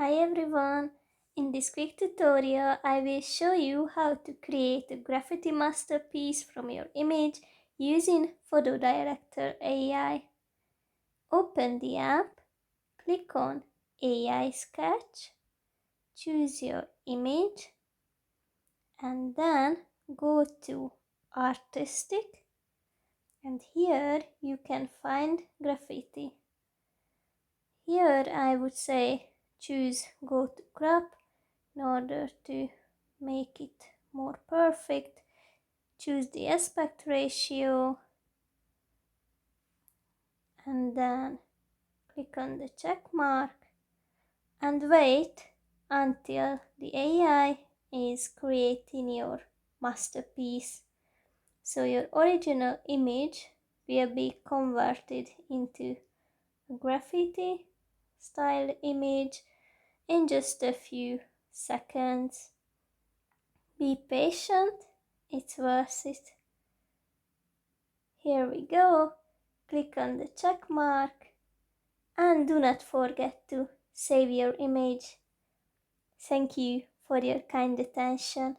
Hi everyone! In this quick tutorial, I will show you how to create a graffiti masterpiece from your image using PhotoDirector AI. Open the app, click on AI Sketch, choose your image, and then go to Artistic, and here you can find graffiti. Here I would say choose Go to Crop in order to make it more perfect. Choose the aspect ratio and then click on the check mark and wait until the AI is creating your masterpiece. So your original image will be converted into a graffiti style image in just a few seconds. Be patient, it's worth it. Here we go. Click on the check mark and do not forget to save your image. Thank you for your kind attention.